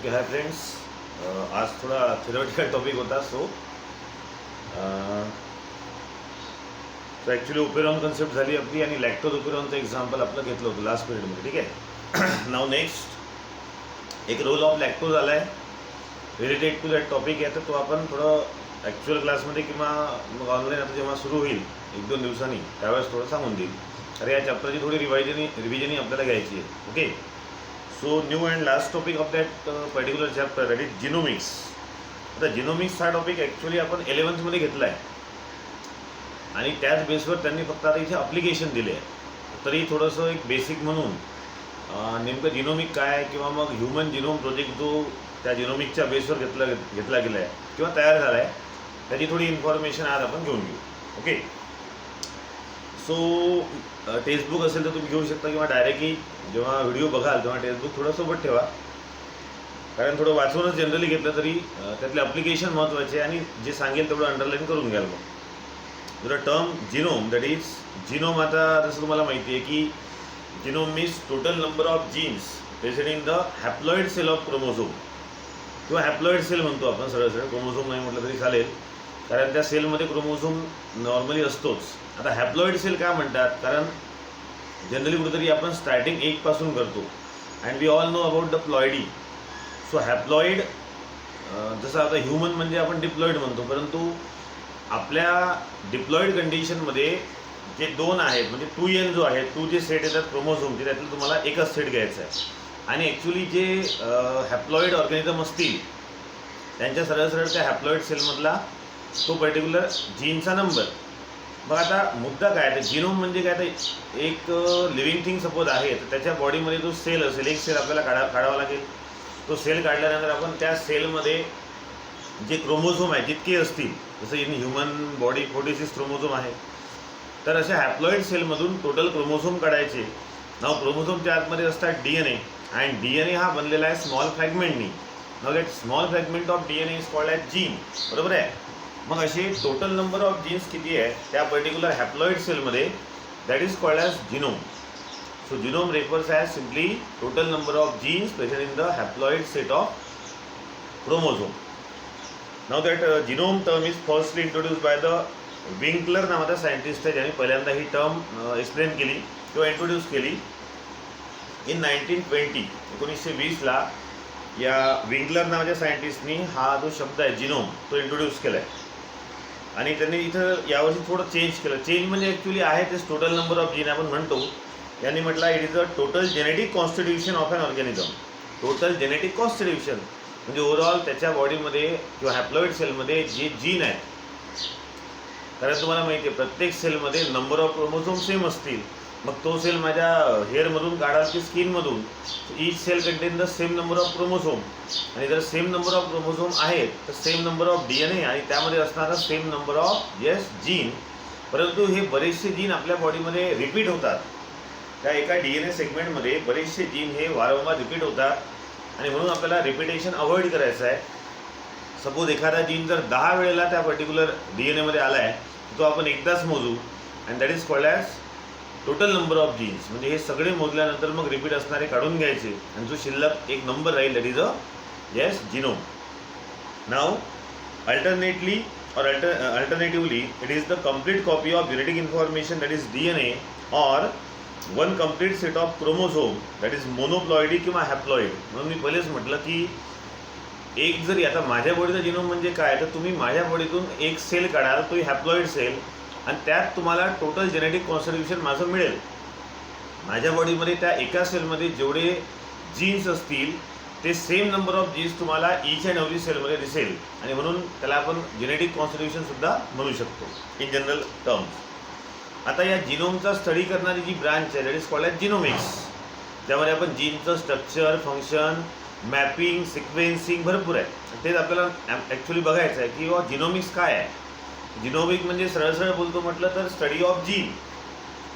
Okay hi friends. आज थोडा theoretical topic होता. सो ॲक्च्युली ओपेरॉन कन्सेप्ट झाली आपली आणि लॅक्टोज ओपेरॉनचं एक्झाम्पल आपलं घेतलं होतं लास्ट पिरियडमध्ये. ठीक आहे. नाव नेक्स्ट एक रोल ऑफ लॅक्टोज आला आहे रिलेटेड टू दॅट टॉपिक आहे. तर तो आपण थोडं ॲक्च्युअल क्लासमध्ये किंवा मग ऑनलाईन आता जेव्हा सुरू होईल 1-2 दिवसांनी त्यावेळेस थोडं सांगून देईल. तर या चॅप्टरची थोडी रिव्हिजनही आपल्याला घ्यायची आहे. Okay. So new and last topic of that particular chapter that is genomics. आता जिनोमिक्स हा टॉपिक ॲक्च्युली आपण 11th घेतला आहे आणि त्याच बेसवर त्यांनी फक्त आता इथे अप्लिकेशन दिले आहे. तरी थोडंसं एक बेसिक म्हणून नेमकं जिनोमिक काय किंवा मग ह्युमन जिनोम प्रोजेक्ट जो त्या जिनोमिकच्या बेसवर घेतला गेला आहे किंवा तयार झाला आहे त्याची थोडी इन्फॉर्मेशन आज आपण घेऊन घेऊ. ओके. सो टेक्स्टबुक असेल तर तुम्ही घेऊ शकता किंवा डायरेक्टली जेव्हा व्हिडिओ बघाल तेव्हा टेक्स्टबुक थोडं सोबत ठेवा, कारण थोडं वाचूनच जनरली घेतलं तरी त्यातले अप्लिकेशन महत्त्वाचे आणि जे सांगेल तेवढं अंडरलाईन करून घ्याल. मग जर term genome that is genome, आता जसं तुम्हाला माहिती आहे की genome means total number of genes present in the haploid cell of chromosome किंवा हॅप्लॉइड सेल म्हणतो आपण. सरळ क्रोमोझोम नाही म्हटलं तरी चालेल, कारण त्या सेलमध्ये क्रोमोझोम नॉर्मली असतोच. आता हॅप्लॉइड सेल का म्हणतात, कारण जनरली कुठेतरी आपण स्टार्टिंग 1 पासून करतो and we all know about the ploidy. So haploid जसं आता ह्युमन म्हणजे आपण डिप्लॉइड म्हणतो, परंतु आपल्या डिप्लॉइड कंडिशनमध्ये जे 2 आहेत म्हणजे 2n जो आहे 2 जे सेट येतात क्रोमोझोमचे त्यातलं तुम्हाला एकच सेट घ्यायचा आहे. आणि ॲक्च्युली जे हॅप्लॉइड ऑर्गॅनिझम असतील त्यांच्या सरळ त्या हॅप्लॉइड सेलमधला तो पर्टिक्युलर जीनचा नंबर. मग आता मुद्दा काय, तर जिनोम म्हणजे काय, तर एक लिव्हिंग थिंग सपोज आहे तर त्याच्या बॉडीमध्ये जो सेल असेल एक सेल आपल्याला काढावा लागेल. तो सेल काढल्यानंतर आपण त्या सेलमध्ये जे क्रोमोझोम आहे जितके असतील, जसं इन ह्युमन बॉडी 46 क्रोमोझोम आहे, तर अशा हॅप्लॉइड सेलमधून टोटल क्रोमोझोम काढायचे. नाव क्रोमोझोमच्या आतमध्ये असतात DNA अँड DNA हा बनलेला आहे स्मॉल फ्रॅगमेंटनी. नाव that small fragment of DNA is called as gene. बरोबर आहे. मग असे टोटल नंबर ऑफ जीन्स किती आहे त्या पर्टिक्युलर हॅप्लॉइड सेलमध्ये that is called as genome. So genome refers as simply total number of genes present in the haploid set of chromosome. Now that genome term is firstly introduced by the Winkler नावाचा scientist आहे ज्याने पहिल्यांदा ही term explain केली किंवा introduce केली in 1920. 1920ला या Winkler नावाच्या सायंटिस्टनी हा जो शब्द आहे जिनोम तो इंट्रोड्यूस केला आहे. आणि त्यांनी इथं यावर्षी थोडं चेंज केलं. चेंज म्हणजे ॲक्च्युली आहे तेच टोटल नंबर ऑफ जीन आपण म्हणतो. यांनी म्हटलं it is a total genetic constitution of an organism. Total genetic constitution म्हणजे ओव्हरऑल त्याच्या बॉडीमध्ये किंवा हॅप्लॉइड सेलमध्ये जे जीन आहेत, कारण तुम्हाला माहिती आहे प्रत्येक सेलमध्ये नंबर ऑफ क्रोमोझोम सेम असतील. मग तो सेल माझ्या हेअरमधून काढाल की स्किनमधून, each cell contain the same number of chromosome. आणि जर सेम नंबर ऑफ क्रोमोझोम आहेत तर सेम नंबर ऑफ DNA आणि त्यामध्ये असणारा सेम नंबर ऑफ जीन. परंतु हे बरेचसे जीन आपल्या बॉडीमध्ये रिपीट होतात. त्या एका DNA सेगमेंटमध्ये बरेचसे जीन हे वारंवार रिपीट होतात आणि म्हणून आपल्याला रिपिटेशन अवॉइड करायचं आहे. सपोज एखादा जीन जर 10 वेळेला त्या पर्टिक्युलर DNAमध्ये आला आहे तो आपण एकदाच मोजू and that is called as total number of genes. म्हणजे हे सगळे मोजल्यानंतर मग रिपीट असणारे काढून घ्यायचे आणि जो शिल्लक एक नंबर राहील that is a genome. Now alternately or alternatively it is the complete copy of genetic information that is DNA or one complete set of chromosome that is monoploidy किंवा हॅप्लॉइड. म्हणून मी पहिलेच म्हटलं की एक जरी आता माझ्या बॉडीचा जिनोम म्हणजे काय, तर तुम्ही माझ्या बॉडीतून एक सेल काढाल तो हॅप्लॉइड सेल आणि त्यात तुम्हाला टोटल जेनेटिक कॉन्स्टिट्यूशन माझं मिळेल. माझ्या बॉडीमध्ये त्या एका सेलमध्ये जेवढे जीन्स असतील ते सेम नंबर ऑफ जीन्स तुम्हाला ईच अँड एव्हरी सेलमध्ये दिसेल आणि म्हणून त्याला आपण जेनेटिक कॉन्स्टिट्यूशनसुद्धा म्हणू शकतो इन जनरल टर्म्स. आता या जिनोमचा स्टडी करणारी जी ब्रांच आहे that is called as genomics. त्यामध्ये आपण जीनचं स्ट्रक्चर, फंक्शन, मॅपिंग, सिक्वेन्सिंग भरपूर आहे. तेच आपल्याला ॲक्च्युली बघायचं आहे की जिनोमिक्स काय आहे. जिनोमिक म्हणजे सरळ बोलतो म्हटलं तर स्टडी ऑफ जीन.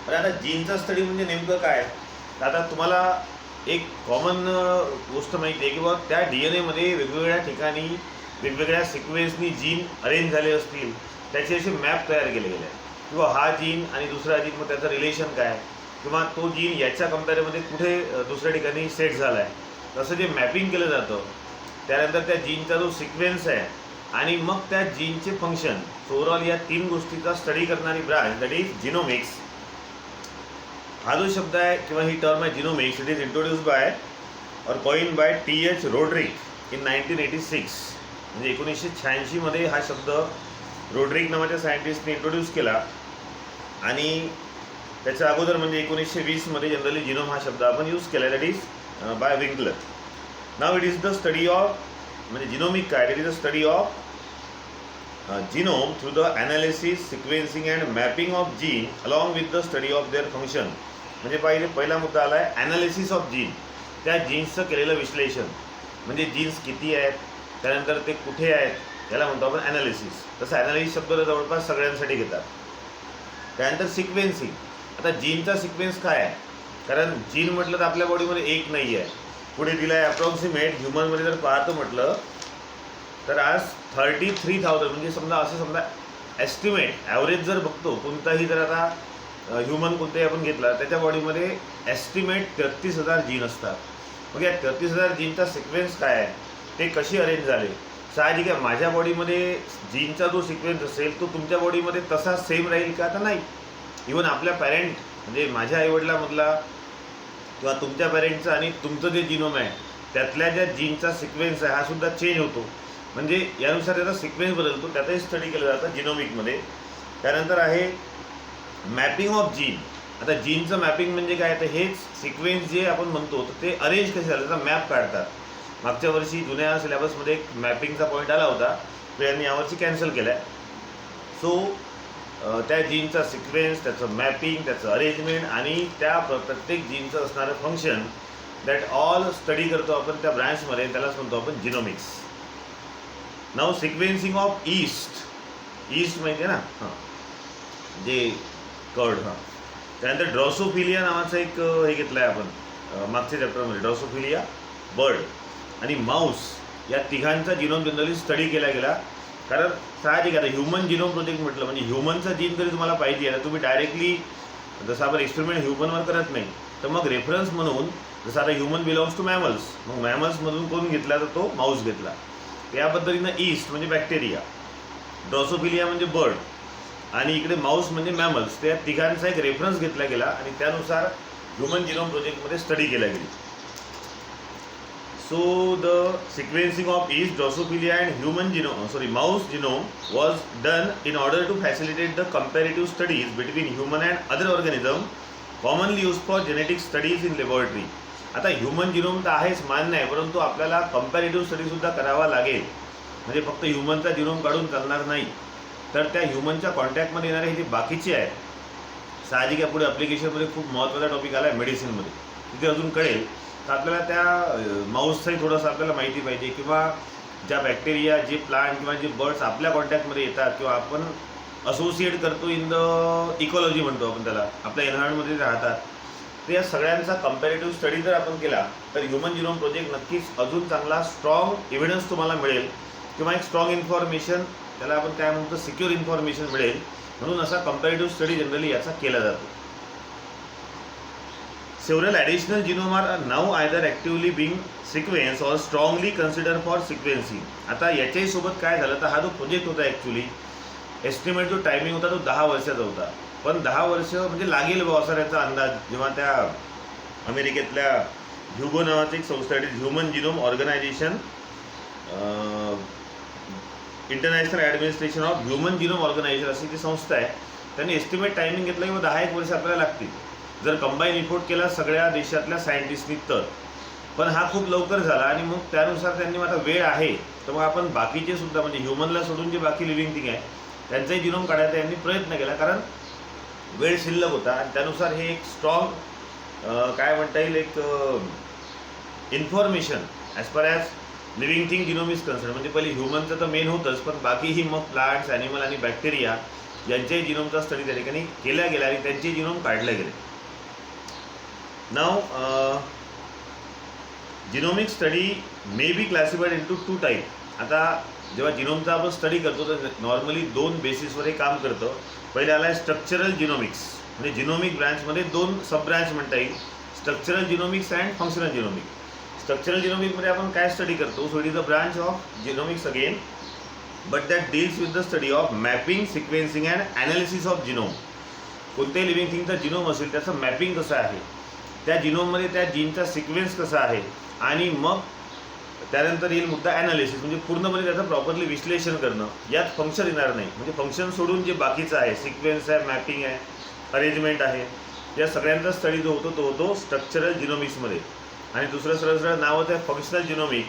तर आता जीनचा स्टडी म्हणजे नेमकं काय, आता तुम्हाला एक कॉमन गोष्ट माहिती आहे की बाबा त्या DNAमध्ये वेगवेगळ्या ठिकाणी वेगवेगळ्या सिक्वेन्सनी जीन अरेंज झाले असतील, त्याचे असे मॅप तयार केले गेले आहेत किंवा हा जीन आणि दुसरा जीन मग त्याचं रिलेशन काय किंवा तो जीन याच्या कंपॅरिमध्ये कुठे दुसऱ्या ठिकाणी सेट झाला आहे, तसं जे मॅपिंग केलं जातं त्यानंतर त्या जीनचा जो सिक्वेन्स आहे आणि मग त्या जीनचे फंक्शन. सो ओव्हरऑल या 3 गोष्टीचा स्टडी करणारी ब्रांच दॅट इज जिनोमिक्स. हा जो शब्द आहे किंवा ही टर्म आहे genomics, it is introduce by or coin by T.H. Roderick in 1986. म्हणजे 1986 मध्ये हा शब्द रोड्रिक नावाच्या सायंटिस्टने इंट्रोड्यूस केला. आणि त्याच्या अगोदर म्हणजे 1920 मध्ये जनरली जिनोम हा शब्द आपण यूज केला, that is by Winkler. Now it is the study of, म्हणजे जिनोमिक काय, it is the study of genome through the analysis, sequencing and mapping of gene along with the study of their function. म्हणजे पहिला मुद्दा आला आहे analysis of gene, त्या जीन्सचं केलेलं विश्लेषण. म्हणजे जीन्स किती आहेत, त्यानंतर ते कुठे आहेत, याला म्हणतो आपण ॲनालिसिस. तसं ॲनालिसिस शब्द जवळपास सगळ्यांसाठी घेतात. त्यानंतर सिक्वेन्सिंग. आता जीनचा सिक्वेन्स काय आहे, कारण जीन म्हटलं तर आपल्या बॉडीमध्ये एक नाही आहे. पुढे दिला आहे अप्रॉक्सिमेट ह्युमनमध्ये जर पाहतो म्हटलं तर आज 33,000, म्हणजे समजा एस्टिमेट ॲव्हरेज जर बघतो कोणताही, जर आता ह्युमन कोणताही आपण घेतला त्याच्या बॉडीमध्ये एस्टिमेट 33,000 जीन असतात. मग या 33,000 जीनचा सिक्वेन्स काय आहे, ते कशी अरेंज झाले. साहजिक आहे माझ्या बॉडीमध्ये जीनचा जो सिक्वेन्स असेल तो तुमच्या बॉडीमध्ये तसा सेम राहील का, तर नाही. इवन आपल्या पॅरेंट म्हणजे माझ्या आईवडिलामधला किंवा तुमच्या पॅरेंटचा आणि तुमचं जे जिनोम आहे त्यातल्या ज्या जीनचा सिक्वेन्स आहे हा सुद्धा चेंज होतो. म्हणजे यानुसार त्याचा सिक्वेन्स बदलतो, त्याचाही स्टडी केलं जातं जिनोमिकमध्ये. त्यानंतर आहे मॅपिंग ऑफ जीन. आता जीनचं मॅपिंग म्हणजे काय, तर हेच सिक्वेन्स जे आपण म्हणतो तर ते अरेंज कसे झालं, त्याचा मॅप काढतात. मागच्या वर्षी जुन्या सिलेबसमध्ये एक मॅपिंगचा पॉईंट आला होता, तो यांनी यावर्षी कॅन्सल केला आहे. सो त्या जीनचा सिक्वेन्स, त्याचं मॅपिंग, त्याचं अरेंजमेंट आणि त्या प्रत्येक जीनचं असणारं फंक्शन, दॅट ऑल स्टडी करतो आपण त्या ब्रँचमध्ये, त्यालाच म्हणतो आपण genomics. Now sequencing of east माहिती आहे ना, हां, जे कर्ड. हां, त्यानंतर ड्रॉसोफिलिया नावाचं एक हे घेतलं आहे आपण मागच्या चॅप्टरमध्ये. ड्रॉसोफिलिया बर्ड आणि माऊस या तिघांचा जिनोम जनरली स्टडी केला गेला. कारण साहजिक आता ह्युमन जिनोम प्रोजेक्ट म्हटलं म्हणजे ह्युमनचा जीन जरी तुम्हाला पाहिजे आहे, तुम्ही डायरेक्टली जसं आपण एक्सपेरिमेंट ह्युमनवर करत नाही, तर मग रेफरन्स म्हणून जसं आता ह्युमन बिलॉंग्स टू मॅमल्स, मग मॅमल्समधून कोण घेतला तर तो माऊस घेतला. या पद्धतीनं ईस्ट म्हणजे बॅक्टेरिया, ड्रॉसोफिलिया म्हणजे बर्ड आणि इकडे माऊस म्हणजे मॅमल्स, त्या तिघांचा एक रेफरन्स घेतला गेला आणि त्यानुसार ह्युमन जिनोम प्रोजेक्टमध्ये स्टडी केला गेली. So the sequencing of yeast, drosophila and mouse genome was done in order to facilitate the comparative studies between human and other organism commonly use for genetic studies in laboratory. आता human genome तर आहेच मान्य आहे, परंतु आपल्याला comparative स्टडीसुद्धा करावा लागेल. म्हणजे फक्त ह्युमनचा जिनोम काढून चालणार नाही, तर त्या ह्युमनच्या कॉन्टॅक्टमध्ये येणारे हे जे बाकीचे आहेत, साहजिक आहे पुढे ॲप्लिकेशनमध्ये खूप महत्त्वाचा टॉपिक आला आहे मेडिसिनमध्ये, तिथे अजून कळेल. तर आपल्याला त्या माऊसचंही थोडंसं आपल्याला माहिती पाहिजे, किंवा ज्या बॅक्टेरिया, जे प्लांट किंवा जे बर्ड्स आपल्या कॉन्टॅक्टमध्ये येतात किंवा आपण असोसिएट करतो इन द इकॉलॉजी म्हणतो आपण त्याला, आपल्या एन्व्हायरमेंटमध्ये राहतात, तर या सगळ्यांचा कंपॅरेटिव्ह स्टडी जर आपण केला तर ह्युमन जिनोम प्रोजेक्ट नक्कीच अजून चांगला स्ट्रॉंग एव्हिडन्स तुम्हाला मिळेल, किंवा एक स्ट्रॉंग इन्फॉर्मेशन, त्याला आपण काय म्हणतो सिक्युअर इन्फॉर्मेशन मिळेल. म्हणून असा कंपॅरेटिव्ह स्टडी जनरली याचा केला जातो. Several additional genome are now either actively being sequence or strongly consider for sequencing. आता याच्याही सोबत काय झालं, तर हा जो प्रोजेक्ट होता ॲक्च्युली एस्टिमेट जो टायमिंग होता तो 10 वर्षाचा होता. पण 10 वर्ष म्हणजे लागेल याचा अंदाज, जेव्हा त्या अमेरिकेतल्या ह्युगो नावाची एक संस्था आहे, human genome organisation, international administration of human genome organisation अशी ती संस्था आहे, त्यांनी एस्टिमेट टायमिंग घेतलं किंवा 10-1 वर्ष आपल्याला लागतील जर कंबाईन रिपोर्ट केला सगळ्या देशातल्या सायंटिस्टनी तर. पण हा खूप लवकर झाला आणि मग त्यानुसार त्यांनी आता वेळ आहे तर मग आपण बाकीचे सुद्धा म्हणजे ह्युमनला सोडून जे बाकी लिव्हिंग थिंग आहे त्यांचाही जिनोम काढायचा यांनी प्रयत्न केला, कारण वेळ शिल्लक होता. आणि त्यानुसार हे एक स्ट्रॉंग काय म्हणता येईल एक information as per as living thing genome is concern. म्हणजे पहिले ह्युमनचं तर मेन होतंच, पण बाकीही मग प्लांट्स, ॲनिमल आणि बॅक्टेरिया यांच्याही जिनोमचा स्टडी त्या ठिकाणी केला गेला आणि त्यांचे जिनोम काढले गेले. Now genomic study may be classified into 2 type. आता जेव्हा जिनोमचा आपण स्टडी करतो तर नॉर्मली 2 बेसिसवर हे काम करतं. पहिले आला आहे स्ट्रक्चरल जिनोमिक्स, म्हणजे जिनोमिक ब्रँचमध्ये 2 सब ब्रँच म्हणता येईल, structural genomics and functional genomics. Structural जिनोमिकमध्ये आपण काय स्टडी करतो? So it is a branch of genomics again, but that deals with the study of mapping, sequencing and analysis of genome. कोणत्याही living थिंगचा genome असेल त्याचं मॅपिंग कसं आहे, त्या जिनोममध्ये त्या जीनचा सिक्वेन्स कसा आहे, आणि मग त्यानंतर येईल मुद्दा ॲनालिसिस, म्हणजे पूर्णपणे त्याचं प्रॉपरली विश्लेषण करणं. यात फंक्शन येणार नाही, म्हणजे फंक्शन सोडून जे बाकीचं आहे, सिक्वेन्स आहे, मॅपिंग आहे, अरेंजमेंट आहे, या सगळ्यांचा स्टडी जो होतो तो होतो स्ट्रक्चरल जिनोमिक्समध्ये. आणि दुसरं सरळ नावच आहे functional genomic.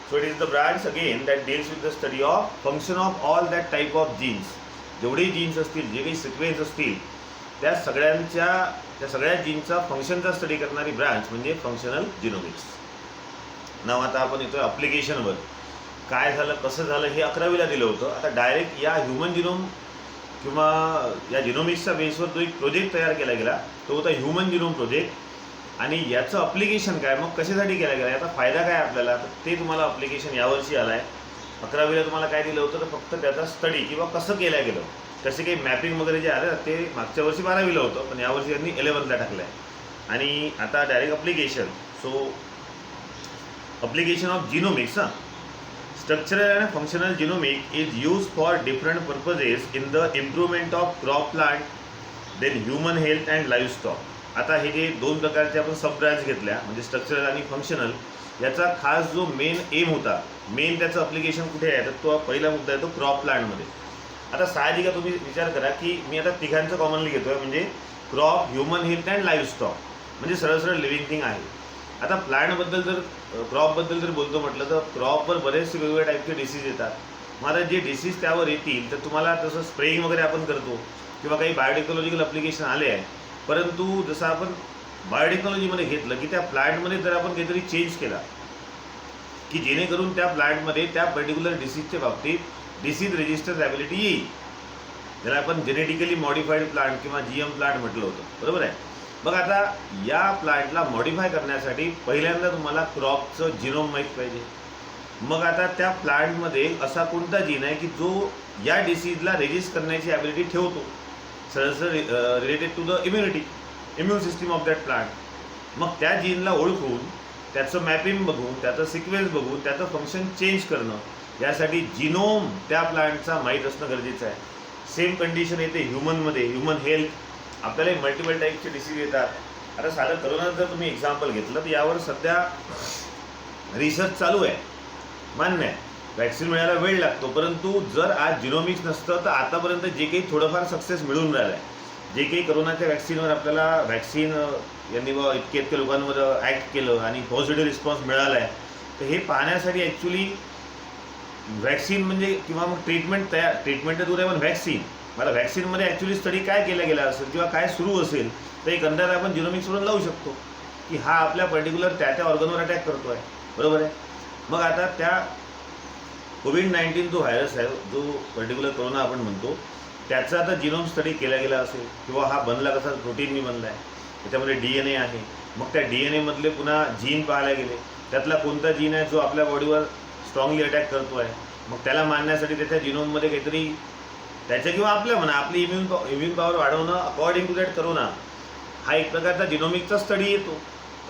So it is the branch again that deals with the study of function of all that type of genes. जेवढे जीन्स असतील, जे काही सिक्वेन्स असतील, त्या सगळ्या जीनचा फंक्शनचा स्टडी करणारी ब्रांच म्हणजे फंक्शनल जिनोमिक्स. नाव आता आपण येतोय अप्लिकेशनवर. काय झालं, कसं झालं हे 11वीला दिलं होतं. आता डायरेक्ट या ह्युमन जिनोम किंवा या जिनोमिक्सच्या बेसवर जो एक प्रोजेक्ट तयार केला गेला तो होता ह्युमन जिनोम प्रोजेक्ट. आणि याचं अप्लिकेशन काय, मग कशासाठी केला गेला, याचा फायदा काय आपल्याला, तर ते तुम्हाला अप्लिकेशन यावर्षी आलं आहे. 11वीला तुम्हाला काय दिलं होतं, तर फक्त त्याचा स्टडी किंवा कसं केलं गेलं, कसे काही मॅपिंग वगैरे जे आलं ते मागच्या वर्षी 12वीला होतं, पण यावर्षी त्यांनी 11ला टाकलं आहे. आणि आता direct application. So application of genomics. Structural and functional genomic is used for different purposes in the improvement of crop plant, then human health and livestock. आता हे जे दोन प्रकारचे आपण सब ब्रांच घेतल्या, म्हणजे स्ट्रक्चरल आणि फंक्शनल, याचा खास जो मेन एम होता, मेन त्याचं अप्लिकेशन कुठे आहे, तर तो पहिला मुद्दा आहे तो क्रॉप प्लांटमध्ये. आता साहजिक तुम्ही विचार करा की मी आता तिघांचं कॉमनली घेतोय, म्हणजे क्रॉप, ह्युमन हेल्थ अँड लाईव्हस्टॉक, म्हणजे सरळ लिव्हिंग थिंग आहे. आता प्लांटबद्दल जर, क्रॉपबद्दल जर बोलतो म्हटलं तर क्रॉपवर बरेचसे वेगवेगळ्या टाईपचे डिसीज येतात. मग आता जे डिसीज त्यावर येतील तर तुम्हाला तसं स्प्रेइंग वगैरे आपण करतो किंवा काही बायोटेक्नॉलॉजिकल ॲप्लिकेशन आले आहे. परंतु जसं आपण बायोटेक्नॉलॉजीमध्ये घेतलं की त्या प्लांटमध्ये जर आपण काहीतरी चेंज केला की जेणेकरून त्या प्लांटमध्ये त्या पर्टिक्युलर डिसीजच्या बाबतीत डिसीज रेजिस्टन्स येईल, ज्याला आपण जेनेटिकली मॉडिफाईड प्लांट किंवा GM प्लांट म्हटलं होतं, बरोबर आहे. बघ आता या प्लांटला मॉडिफाय करण्यासाठी पहिल्यांदा तुम्हाला क्रॉपचं जिनोम माहीत पाहिजे. मग आता त्या प्लांटमध्ये असा कोणता जीन आहे की जो या डिसीजला रेजिस्ट करण्याची ॲबिलिटी ठेवतो, सरळ related to the immune system of that plant. मग त्या जीनला ओळखून त्याचं मॅपिंग बघून, त्याचं सिक्वेन्स बघून त्याचं फंक्शन चेंज करणं, यासाठी जिनोम त्या प्लांटचा माहीत असणं गरजेचं आहे. सेम कंडिशन येते ह्युमनमध्ये. ह्युमन हेल्थ, आपल्याला मल्टिपल टाईपचे डिसीज येतात. आता साधं करोनाचं जर तुम्ही एक्झाम्पल घेतलं तर यावर सध्या रिसर्च चालू आहे, मान्य आहे, वॅक्सिन मिळायला वेळ लागतो. परंतु जर आज जिनोमिक्स नसतं तर आतापर्यंत जे काही थोडंफार सक्सेस मिळून राहिलं आहे, जे काही करोनाच्या वॅक्सिनवर आपल्याला वॅक्सिन यांनी इतक्या लोकांवर ॲक्ट केलं आणि पॉझिटिव्ह रिस्पॉन्स मिळाला आहे, तर हे पाहण्यासाठी ॲक्च्युली वॅक्सिन म्हणजे किंवा मग ट्रीटमेंट तर दूर आहे, पण मला वॅक्सिनमध्ये ॲक्च्युली स्टडी काय केलं गेला असेल किंवा काय सुरू असेल, तर एक अंदाज आपण जिनोमिक्सवरून लावू शकतो की हा आपल्या पर्टिक्युलर त्या ऑर्गनवर अटॅक करतो आहे, बरोबर आहे. मग आता त्या कोविड-19 जो व्हायरस आहे, जो पर्टिक्युलर कोरोना आपण म्हणतो, त्याचा आता जिनोम स्टडी केला गेला असेल किंवा हा बनला कसा, प्रोटीननी बनला आहे, त्याच्यामध्ये DNA आहे. मग त्या DNAमधले पुन्हा जीन पाहायला गेले, त्यातला कोणता जीन आहे जो आपल्या बॉडीवर स्ट्रॉंगली अटॅक करतो आहे. मग त्याला मानण्यासाठी त्याच्या जिनोममध्ये काहीतरी त्याच्या किंवा आपल्या म्हणा आपली इम्युन पॉवर वाढवणं अकॉर्डिंग टू दॅट करोना, हा एक प्रकारचा जिनोमिकचा स्टडी येतो.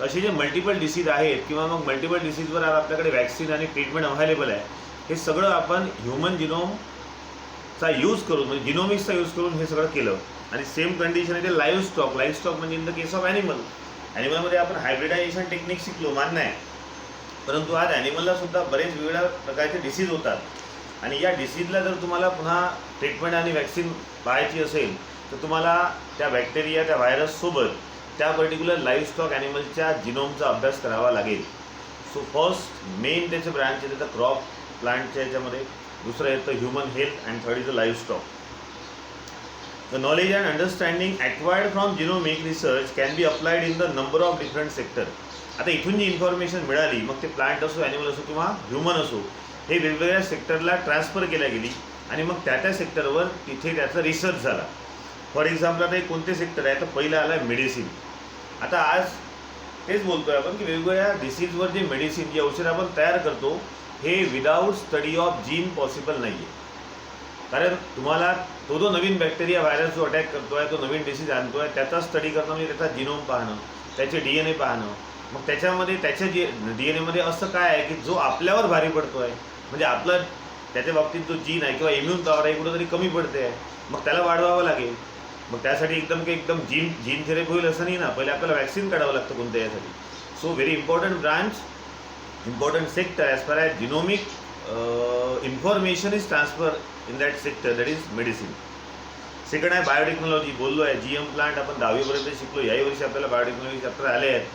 असे जे मल्टिपल डिसीज आहेत किंवा मग मल्टिपल डिसीजवर आपल्याकडे वॅक्सिन आणि ट्रीटमेंट अव्हेलेबल आहे, हे सगळं आपण ह्युमन जिनोमचा यूज करून, म्हणजे जिनोमिक्सचा यूज करून हे सगळं केलं. आणि सेम कंडिशन आहे ते लाईव्हस्टॉक म्हणजे इन द केस ऑफ ॲनिमलमध्ये आपण हायब्रिडायझेशन टेक्निक शिकलो, मान्य आहे. परंतु आज ॲनिमलला सुद्धा बरेच वेगवेगळ्या प्रकारचे डिसीज होतात. आणि या डिसीजला जर तुम्हाला पुन्हा ट्रीटमेंट आणि वॅक्सिन पाहायची असेल तर तुम्हाला त्या बॅक्टेरिया, त्या व्हायरससोबत त्या पर्टिक्युलर लाईव्हस्टॉक ॲनिमलच्या जिनोमचा अभ्यास करावा लागेल. सो फर्स्ट मेन त्याचे ब्रँच आहे त्याचं क्रॉप प्लांटच्या याच्यामध्ये, दुसरं येतं human health and third is the livestock. The knowledge and understanding acquired from genomic research can be applied in the number of different sector. आता इथून जी इन्फॉर्मेशन मिळाली, मग ते प्लांट असो, ॲनिमल असो किंवा ह्युमन असो, हे वेगवेगळ्या सेक्टरला ट्रान्सफर केल्या गेली आणि मग त्या सेक्टरवर तिथे त्याचा रिसर्च झाला. फॉर एक्झाम्पल आता एक कोणते सेक्टर आहे, तर पहिलं आलं आहे मेडिसिन. आता आज तेच बोलतो आहे आपण की वेगवेगळ्या डिसीजवर जे मेडिसिन, जे औषध आपण तयार करतो, हे without study of gene possible नाही आहे. कारण तुम्हाला तो नवीन बॅक्टेरिया, व्हायरस जो अटॅक करतो आहे, तो नवीन डिसीज आणतो आहे, त्याचा स्टडी करणं म्हणजे त्याचा जिनोम पाहणं, त्याचे DNA पाहणं, मग त्याच्यामध्ये त्याच्या DNA मध्ये असं काय आहे की जो आपल्यावर भारी पडतो आहे, म्हणजे आपला त्याच्या बाबतीत जो जीन आहे किंवा इम्युन पॉवर आहे कुठंतरी कमी पडते आहे, मग त्याला वाढवावं लागेल. मग त्यासाठी एकदम जीन थेरपी होईल असं नाही ना, पहिले आपल्याला वॅक्सिन काढावं लागतं कोणत्या यासाठी. So very important branch, important sector as far as genomic information is transfer in that sector, that is medicine. Second आहे बायोटेक्नॉलॉजी. बोललो आहे GM प्लांट आपण 10वीपर्यंत शिकलो. याही वर्षी आपल्याला बायोटेक्नॉलॉजी चॅप्टर आले आहेत.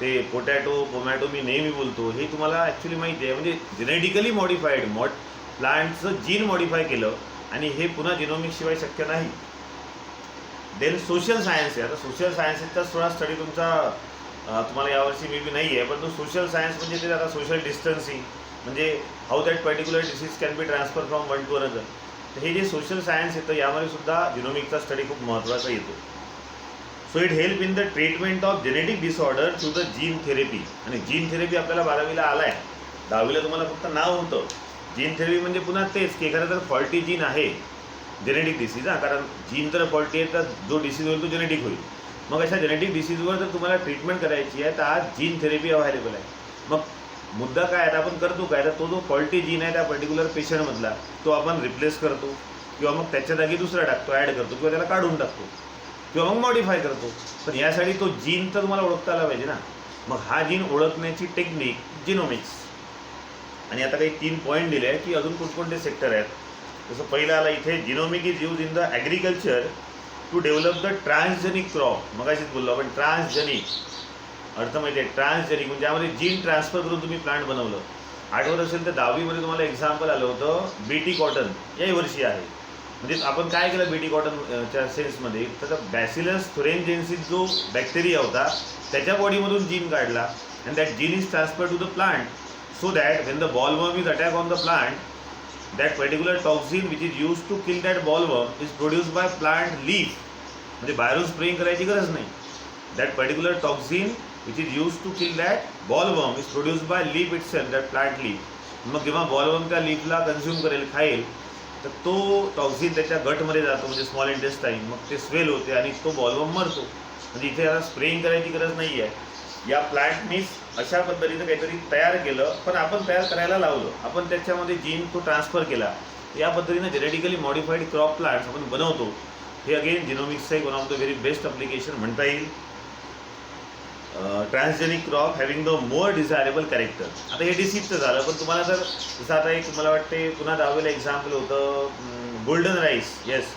ते पोमॅटो मी नेहमी बोलतो, हे तुम्हाला ॲक्च्युली माहिती आहे. म्हणजे जेनेटिकली मॉडिफाईड प्लांटचं जीन मॉडिफाय केलं आणि हे पुन्हा जिनोमिक्सशिवाय शक्य नाही. देन सोशल सायन्स आहे. आता सोशल सायन्सेसचाच थोडा स्टडी तुमचा तुम्हाला यावर्षी मे बी नाही आहे, परंतु सोशल सायन्स म्हणजे ते आता सोशल डिस्टन्सिंग, म्हणजे how that particular disease can be transfer from one two another. तर हे जे सोशल सायन्स येतं यामध्ये सुद्धा जिनोमिकचा स्टडी खूप महत्त्वाचा येतो. So it help in the treatment of genetic disorder through the gene therapy. आणि जीन थेरपी आपल्याला 12वीला आला आहे. 10वीला तुम्हाला फक्त नाव होतं. जीन थेरपी म्हणजे पुन्हा तेच की एखादा जर फॉल्टी जीन आहे, जेनेटिक डिसीज, कारण जीन तर फॉल्टी आहे तर जो डिसीज होईल तो जेनेटिक होईल. मग अशा जेनेटिक डिसीजवर जर तुम्हाला ट्रीटमेंट करायची आहे तर आज जीन थेरपी अवेलेबल आहे. मग मुद्दा काय आहे, आपण करतो काय, तर तो जो फॉल्टी जीन आहे त्या पर्टिक्युलर पेशंटमधला तो आपण रिप्लेस करतो किंवा मग त्याच्या जागी दुसरा टाकतो, ॲड करतो किंवा त्याला काढून टाकतो किंवा मग मॉडिफाय करतो. पण यासाठी तो जीन तर तुम्हाला ओळखता आला पाहिजे ना. मग हा जीन ओळखण्याची टेक्निक जिनोमिक्स. आणि आता काही 3 पॉईंट दिले आहे की अजून कोणकोणते सेक्टर आहेत. जसं पहिलं आला इथे, genomic is use in the agriculture to develop the transgenic crop. मगाशीच बोललो आपण ट्रान्सजेनिक, अर्थ माहिती आहे. ट्रान्सजेनिक म्हणजे यामध्ये जीन ट्रान्सफर करून तुम्ही प्लांट बनवलं. आठवत असेल तर 10वीमध्ये तुम्हाला एक्झाम्पल आलं होतं बीटी कॉटन, याही वर्षी आहे. म्हणजे आपण काय केलं बीटी कॉटनच्या सेन्समध्ये, तर बॅसिलस थुरेंजेन्सिस जो बॅक्टेरिया होता त्याच्या बॉडीमधून जीन काढला and that gene is transfer to the plant so that when the bollworm is attack on the plant, that particular toxin which is used to kill that bollworm is produced by plant leaf. म्हणजे बाहेरून spraying करायची गरज नाही. that particular toxin which is used to kill that bollworm is produced by leaf itself, that plant leaf. मग जेव्हा bollworm त्या लीफला consume करेल, खाईल, तर तो टॉक्सिन त्याच्या गटमध्ये जातो, म्हणजे स्मॉल इंटेस्टाईन. मग ते स्वेल होते आणि तो बॉलवर्म मरतो. म्हणजे इथे आता स्प्रेइंग करायची गरज नाही आहे. या प्लांटनीच अशा पद्धतीनं काहीतरी तयार केलं, पण आपण तयार करायला लावलं, आपण त्याच्यामध्ये जीन तो ट्रान्सफर केला. या पद्धतीनं जेनेटिकली मॉडिफाईड क्रॉप प्लांट्स आपण बनवतो. हे अगेन जिनोमिक्सचं एक one of the very best application म्हणता येईल. Transgenic crop having the more desirable character. आता हे डिसीजचं झालं, पण तुम्हाला जर जसं आता एक मला वाटते पुन्हा 10वीला एक्झाम्पल होतं गोल्डन राईस. येस,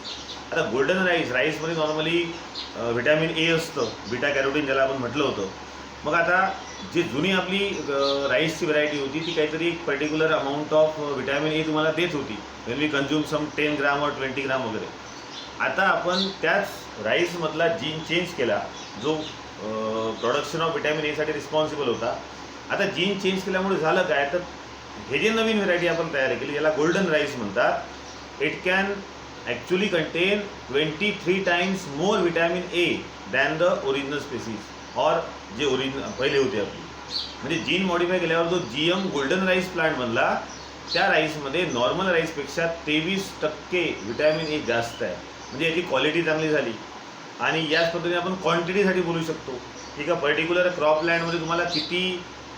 आता गोल्डन राईसमध्ये नॉर्मली व्हिटॅमिन ए असतं, बीटा कॅरोटीन ज्याला आपण म्हटलं होतं. मग आता जी जुनी आपली राईसची व्हरायटी होती ती काहीतरी एक particular amount of vitamin A तुम्हाला देत होती, वेन वी कन्झ्युम सम 10 ग्राम और 20 ग्राम वगैरे. आता आपण त्याच राईसमधला जीन चेंज केला जो प्रोडक्शन ऑफ व्हिटॅमिन एसाठी रिस्पॉन्सिबल होता. आता जीन चेंज केल्यामुळे झालं काय, तर हे जे नवीन व्हरायटी आपण तयार केली ज्याला गोल्डन राईस म्हणतात, it can actually contain 23 times more vitamin A than the original species और जे पहिले होते आपली. म्हणजे जीन मॉडिफाय केल्यावर जो GM गोल्डन राईस प्लांट बनला, त्या राईसमध्ये नॉर्मल राईसपेक्षा 23% व्हिटॅमिन ए जास्त आहे. म्हणजे याची क्वालिटी चांगली झाली. आणि याच पद्धतीने आपण क्वांटिटीसाठी बोलू शकतो की का पर्टिक्युलर क्रॉप लँडमध्ये तुम्हाला किती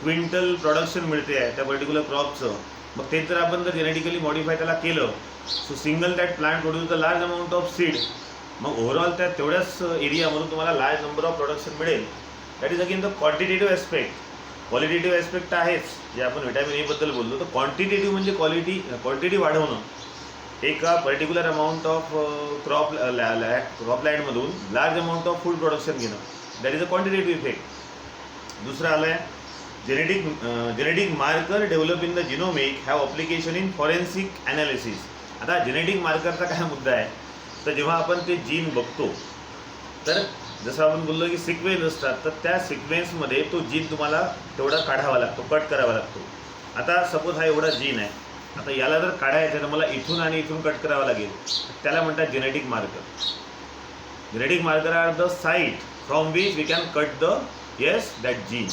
क्विंटल प्रोडक्शन मिळते आहे त्या पर्टिक्युलर क्रॉपचं. मग तेच जर आपण जर जेनेटिकली मॉडिफाय त्याला केलं, so single that plant produce the large amount of seed. मग ओव्हरऑल त्या तेवढ्याच एरियामधून तुम्हाला लार्ज नंबर ऑफ प्रोडक्शन मिळेल. That is again the quantitative aspect. Qualitative aspect आहेच, जे आपण व्हिटॅमिन एबद्दल बोललो. तर क्वांटिटेटिव्ह म्हणजे क्वांटिटी वाढवणं. एका पर्टिक्युलर अमाऊंट ऑफ क्रॉप लँडमधून large amount of food production घेणं, that is a quantitative effect. दुसरं आलं आहे genetic marker develop in the genomic have application in forensic analysis. आता जेनेटिक मार्करचा काय मुद्दा आहे, तर जेव्हा आपण ते जीन बघतो, तर जसं आपण बोललो की सिक्वेन्स असतात, तर त्या सिक्वेन्समध्ये तो जीन तुम्हाला तेवढा काढावा लागतो, कट करावा लागतो. आता सपोज हा एवढा जीन आहे, आता याला जर काढायचं तर मला इथून आणि इथून कट करावं लागेल, त्याला म्हणतात genetic marker. Genetic marker are the site from which we can cut the that gene.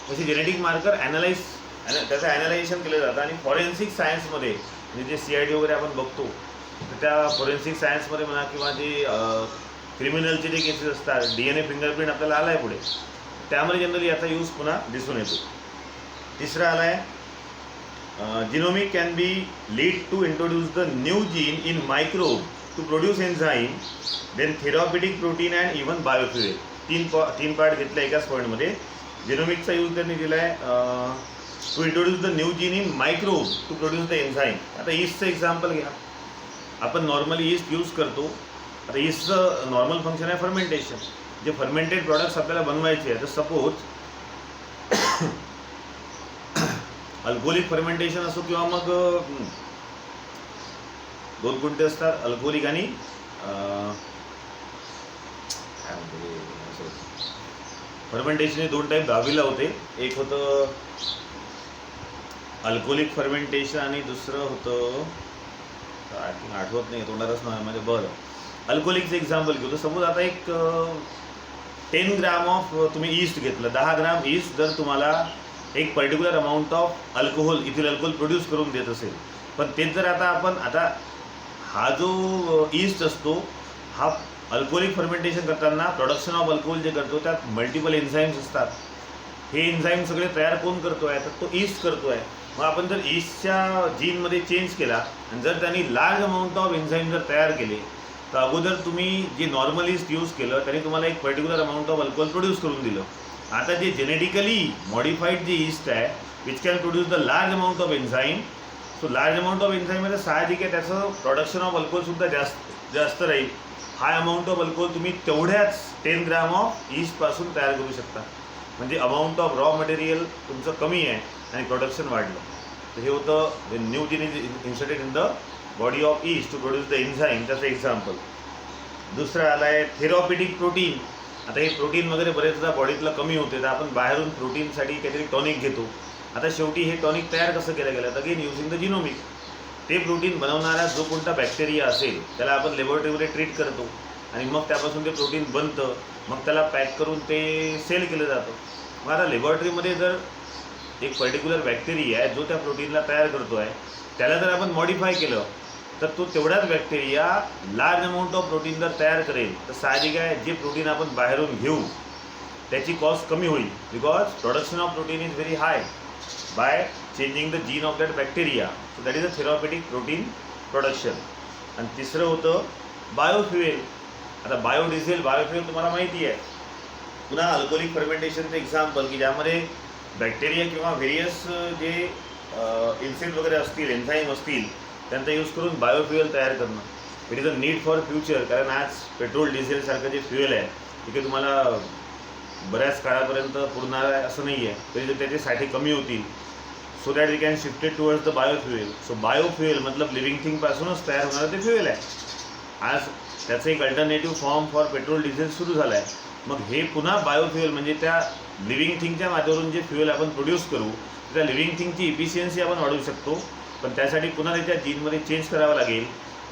म्हणजे जेनेटिक मार्कर त्याचं ॲनालायझेशन केलं जातं. आणि फॉरेन्सिक सायन्समध्ये म्हणजे जे CID वगैरे आपण बघतो, तर त्या फॉरेन्सिक सायन्समध्ये म्हणा किंवा जे क्रिमिनलचे जे केसेस असतात, DNA फिंगरप्रिंट आपल्याला आला आहे पुढे, त्यामध्ये जनरली याचा यूज पुन्हा दिसून येतो. तिसरा आला आहे genomic can be lead to introduce the new gene in microbe to produce enzyme, then therapeutic protein and even biofuel. तीन पार्ट घेतले एकाच पॉईंटमध्ये. जिनोमिकचा यूज त्यांनी दिला आहे to introduce the new gene in microbe to produce the enzyme. आता ईस्टचं एक्झाम्पल घ्या. आपण नॉर्मली ईस्ट यूज करतो. आता ईस्टचं नॉर्मल फंक्शन आहे फर्मेंटेशन. जे फर्मेंटेड प्रॉडक्ट्स आपल्याला बनवायचे आहे, तर सपोज अल्कोहोलिक फर्मेंटेशन असो किंवा मग दोन कोणते असतात, अल्कोहोलिक आणि फर्मेंटेशन हे दोन टाईप 10वीला होते. एक होतं अल्कोहोलिक फर्मेंटेशन आणि दुसरं होतं आय थिंक आठवत नाही, तोंडातच नाही म्हणजे. बरं, अल्कोहोलिकचं एक्झाम्पल घेऊ. तर सपोज आता एक 10 ग्राम ऑफ तुम्ही ईस्ट घेतलं. 10 ग्राम ईस्ट जर तुम्हाला एक particular amount of alcohol, ethyl alcohol produce करून देत असेल, पण तेच जर आता हा जो ईस्ट असतो हा अल्कोहोलिक फर्मेंटेशन करताना प्रोडक्शन ऑफ अल्कोहोल जे करतो त्यात मल्टिपल एन्झाईम्स असतात. हे एन्झाईम सगळे तयार कोण करतो आहे, तर तो ईस्ट करतो आहे. मग आपण जर ईस्टच्या जीनमध्ये चेंज केला आणि जर त्यांनी लार्ज अमाऊंट ऑफ एन्झाईम जर तयार केले, तर अगोदर तुम्ही जे नॉर्मल ईस्ट यूज केलं त्यांनी तुम्हाला एक particular amount of alcohol produce करून दिलं. आता जे जेनेटिकली मॉडिफाईड जे ईस्ट आहे which can produce the large amount of enzyme, so large amount of enzyme मध्ये साहजिक आहे त्याचं प्रोडक्शन ऑफ अल्कोहोलसुद्धा जास्त राहील. हाय अमाऊंट ऑफ अल्कोहोल तुम्ही तेवढ्याच 10 ग्राम ऑफ ईस्टपासून तयार करू शकता. म्हणजे अमाऊंट ऑफ रॉ मटेरियल तुमचं कमी आहे आणि प्रोडक्शन वाढलं. तर हे होतं new gene is inserted in the body of yeast to produce the enzyme. त्याचं एक्झाम्पल. दुसरं आलं आहे थेरॉपिटिक प्रोटीन. आता हे प्रोटीन वगैरे बरेचदा बॉडीतलं कमी होते, तर आपण बाहेरून प्रोटीनसाठी काहीतरी टॉनिक घेतो. आता शेवटी हे टॉनिक तयार कसं केलं गेलं, तर अगेन युझिंग द जिनोमिक. ते प्रोटीन बनवणारा जो कोणता बॅक्टेरिया असेल त्याला आपण लॅबोरेटरीमध्ये ट्रीट करतो आणि मग त्यापासून ते प्रोटीन बनतं. मग त्याला पॅक करून ते सेल केलं जातं. मग आता लॅबोरेटरीमध्ये जर एक पर्टिक्युलर बॅक्टेरिया आहे जो त्या प्रोटीनला तयार करतो आहे, त्याला जर आपण मॉडिफाय केलं तर तो तेवढाच bacteria large amount of protein जर तयार करेल, तर साहजिक आहे जे प्रोटीन आपण बाहेरून घेऊ त्याची कॉस्ट कमी होईल. Because production of protein is very high by changing the gene of that bacteria. So that is a therapeutic protein production. आणि तिसरं होतं बायोफ्युएल. आता बायोफ्युएल तुम्हाला माहिती आहे. पुन्हा अल्कोहोलिक फर्मेंटेशनचं एक्झाम्पल की ज्यामध्ये बॅक्टेरिया किंवा व्हेरियस जे इन्सेक्ट वगैरे असतील, एन्झाईम असतील, त्यांचा यूज करून बायोफ्युएल तयार करणं. It is a need for future. कारण आज पेट्रोल डिझेलसारखं जे फ्युएल आहे तिथे तुम्हाला बऱ्याच काळापर्यंत पुरणार आहे असं नाही आहे. तरी जर त्याचे कमी होतील so that we can shifted towards the biofuel. So biofuel मतलब लिव्हिंग थिंगपासूनच तयार होणारं ते फ्युएल आहे. आज त्याचं एक alternative form for petrol diesel सुरू झाला आहे. मग हे पुन्हा बायोफ्युएल म्हणजे त्या लिव्हिंग थिंगच्या माध्यमातून जे फ्युएल आपण प्रोड्यूस करू, त्या लिव्हिंग थिंगची इफिशियन्सी आपण वाढवू शकतो. पण त्यासाठी पुन्हा त्याच्या जीनमध्ये चेंज करावं लागेल.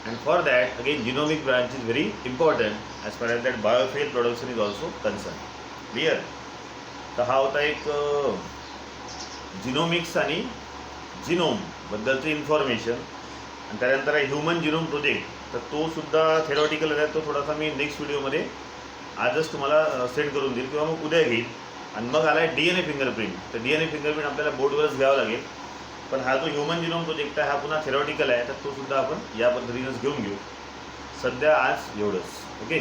And for that again genomic branch is very important as far as that biofuel production is also concern. Clear. तर हा होता एक जिनोमिक्स आणि जिनोम बद्दलचं इन्फॉर्मेशन. आणि त्यानंतर आहे ह्युमन जिनोम प्रोजेक्ट. तर तो सुद्धा थेरॉटिकल आहे. तो थोडासा मी नेक्स्ट व्हिडिओमध्ये आजच तुम्हाला सेंड करून देईल किंवा मग उद्या घेईल. आणि मग आला आहे DNA फिंगरप्रिंट. तर DNA फिंगरप्रिंट आपल्याला बोर्डवरच घ्यावं लागेल. पण हा जो ह्युमन जिनोम प्रोजेक्ट आहे हा पुन्हा थेरॉटिकल आहे. तर तो सुद्धा आपण या पद्धतीनंच घेऊन घेऊ. सध्या आज एवढंच. ओके.